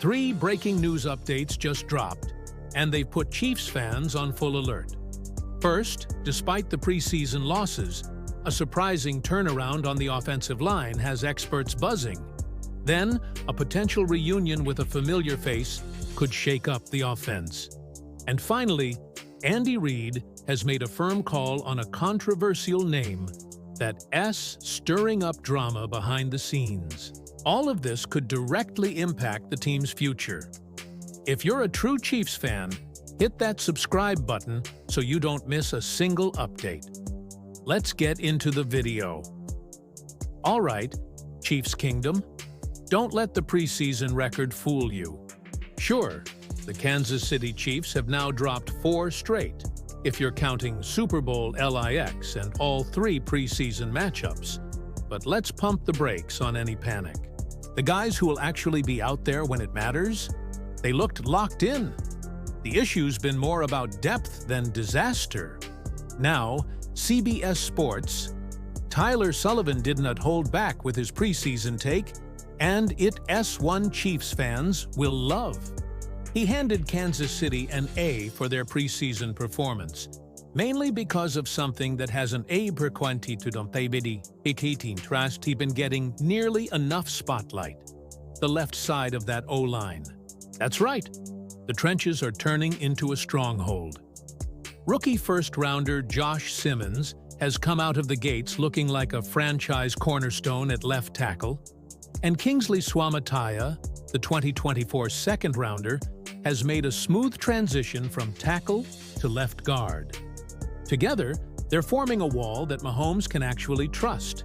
3 breaking news updates just dropped, and they've put Chiefs fans on full alert. First, despite the preseason losses, a surprising turnaround on the offensive line has experts buzzing. Then, a potential reunion with a familiar face could shake up the offense. And finally, Andy Reid has made a firm call on a controversial name, that S stirring up drama behind the scenes. All of this could directly impact the team's future. If you're a true Chiefs fan, hit that subscribe button so you don't miss a single update. Let's get into the video. All right, Chiefs Kingdom, don't let the preseason record fool you. Sure, the Kansas City Chiefs have now dropped 4 straight, if you're counting Super Bowl LIX and all 3 preseason matchups. But let's pump the brakes on any panic. The guys who will actually be out there when it matters, they looked locked in. The issue's been more about depth than disaster. Now, CBS Sports, Tyler Sullivan did not hold back with his preseason take, and it S1 Chiefs fans will love. He handed Kansas City an A for their preseason performance, mainly because of something that has an A per quantitude trust been getting nearly enough spotlight. The left side of that O-line. That's right, the trenches are turning into a stronghold. Rookie first-rounder Josh Simmons has come out of the gates looking like a franchise cornerstone at left tackle, and Kingsley Suamataia, the 2024 second-rounder, has made a smooth transition from tackle to left guard. Together, they're forming a wall that Mahomes can actually trust.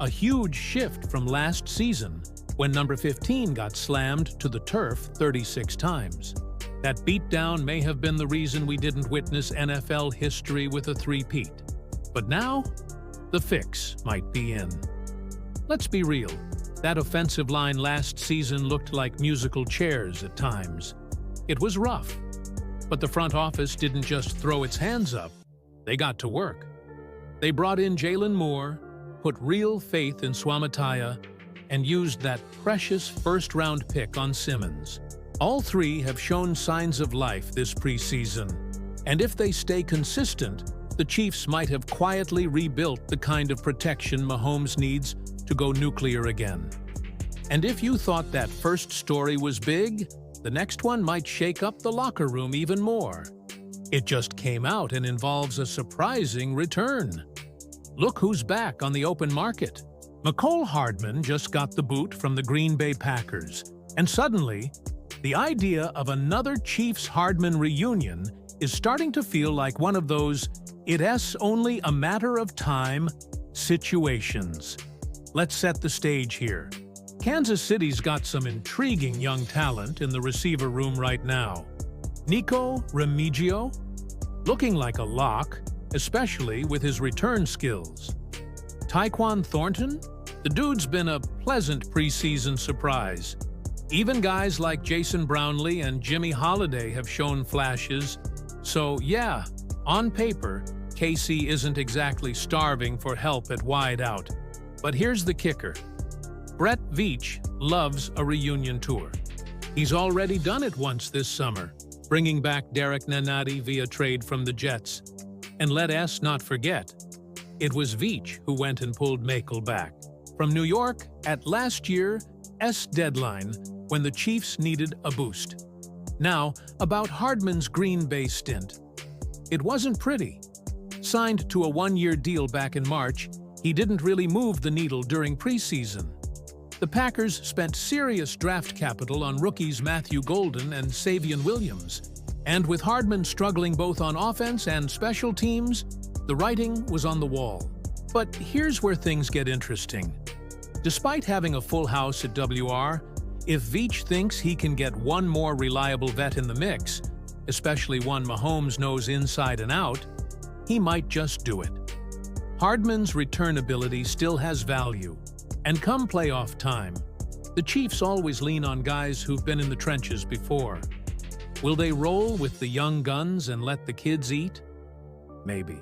A huge shift from last season, when number 15 got slammed to the turf 36 times. That beatdown may have been the reason we didn't witness NFL history with a three-peat. But now, the fix might be in. Let's be real, that offensive line last season looked like musical chairs at times. It was rough, but the front office didn't just throw its hands up. They got to work. They brought in Jalen Moore, put real faith in Suamataia, and used that precious first-round pick on Simmons. All 3 have shown signs of life this preseason, and if they stay consistent, the Chiefs might have quietly rebuilt the kind of protection Mahomes needs to go nuclear again. And if you thought that first story was big, the next one might shake up the locker room even more. It just came out and involves a surprising return. Look who's back on the open market. Hardman just got the boot from the Green Bay Packers, and suddenly, the idea of another Chiefs-Hardman reunion is starting to feel like one of those "it's only a matter of time" situations. Let's set the stage here. Kansas City's got some intriguing young talent in the receiver room right now. Nico Remigio, looking like a lock, especially with his return skills. Tyquan Thornton, the dude's been a pleasant preseason surprise. Even guys like Jason Brownlee and Jimmy Holiday have shown flashes. So yeah, on paper, KC isn't exactly starving for help at wide out. But here's the kicker. Brett Veach loves a reunion tour. He's already done it once this summer, bringing back Derek Nannati via trade from the Jets. And let us not forget, it was Veach who went and pulled Makel back from New York at last year's deadline when the Chiefs needed a boost. Now, about Hardman's Green Bay stint. It wasn't pretty. Signed to a 1-year deal back in March, he didn't really move the needle during preseason. The Packers spent serious draft capital on rookies Matthew Golden and Savion Williams. And with Hardman struggling both on offense and special teams, the writing was on the wall. But here's where things get interesting. Despite having a full house at WR, if Veach thinks he can get one more reliable vet in the mix, especially one Mahomes knows inside and out, he might just do it. Hardman's returnability still has value, and come playoff time, the Chiefs always lean on guys who've been in the trenches before. Will they roll with the young guns and let the kids eat? Maybe.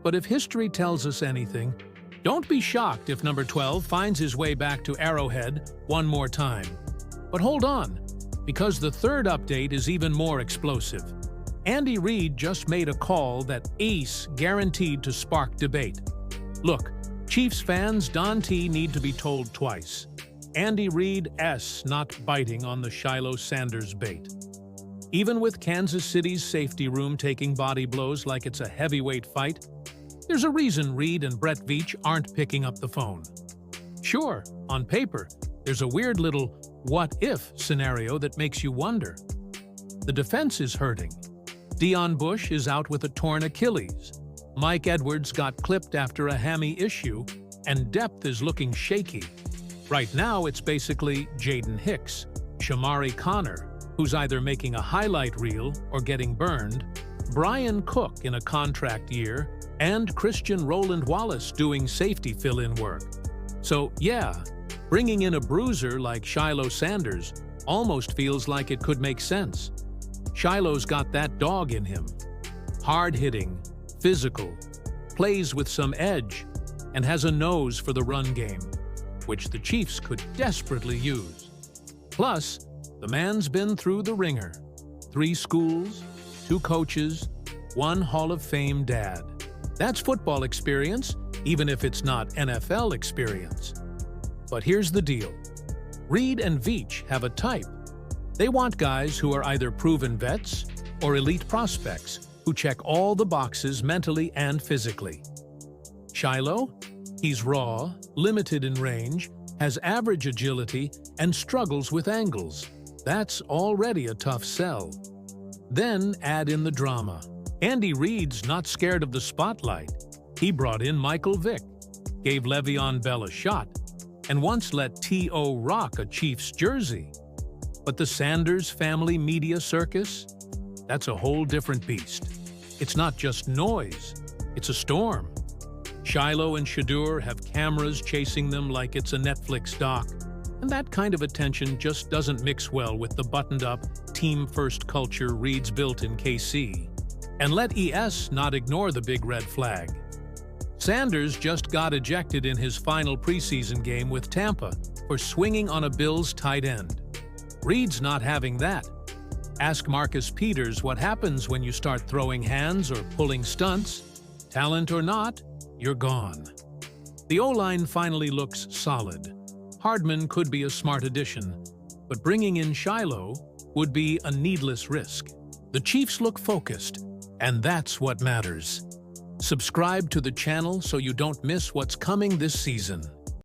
But if history tells us anything, don't be shocked if number 12 finds his way back to Arrowhead one more time. But hold on, because the third update is even more explosive. Andy Reid just made a call that Ace guaranteed to spark debate. Look, Chiefs fans Don T need to be told twice. Andy Reid S not biting on the Shiloh Sanders bait. Even with Kansas City's safety room taking body blows like it's a heavyweight fight, there's a reason Reid and Brett Veach aren't picking up the phone. Sure, on paper, there's a weird little what-if scenario that makes you wonder. The defense is hurting. Deon Bush is out with a torn Achilles. Mike Edwards got clipped after a hammy issue, and depth is looking shaky. Right now, it's basically Jaden Hicks, Shamari Connor, who's either making a highlight reel or getting burned, Brian Cook in a contract year, and Christian Roland Wallace doing safety fill-in work. So, yeah, bringing in a bruiser like Shiloh Sanders almost feels like it could make sense. Shiloh's got that dog in him. Hard-hitting, physical, plays with some edge, and has a nose for the run game, which the Chiefs could desperately use. Plus, the man's been through the ringer. 3 schools, 2 coaches, 1 Hall of Fame dad. That's football experience, even if it's not NFL experience. But here's the deal. Reid and Veach have a type. They want guys who are either proven vets or elite prospects who check all the boxes mentally and physically. Shiloh? He's raw, limited in range, has average agility, and struggles with angles. That's already a tough sell. Then add in the drama. Andy Reid's not scared of the spotlight. He brought in Michael Vick, gave Le'Veon Bell a shot, and once let T.O. rock a Chiefs jersey. But the Sanders family media circus? That's a whole different beast. It's not just noise, it's a storm. Shiloh and Shadur have cameras chasing them like it's a Netflix doc, and that kind of attention just doesn't mix well with the buttoned-up, team-first culture Reid's built in KC. And let ES not ignore the big red flag. Sanders just got ejected in his final preseason game with Tampa for swinging on a Bills tight end. Reid's not having that. Ask Marcus Peters what happens when you start throwing hands or pulling stunts. Talent or not, you're gone. The O-line finally looks solid. Hardman could be a smart addition, but bringing in Shiloh would be a needless risk. The Chiefs look focused, and that's what matters. Subscribe to the channel so you don't miss what's coming this season.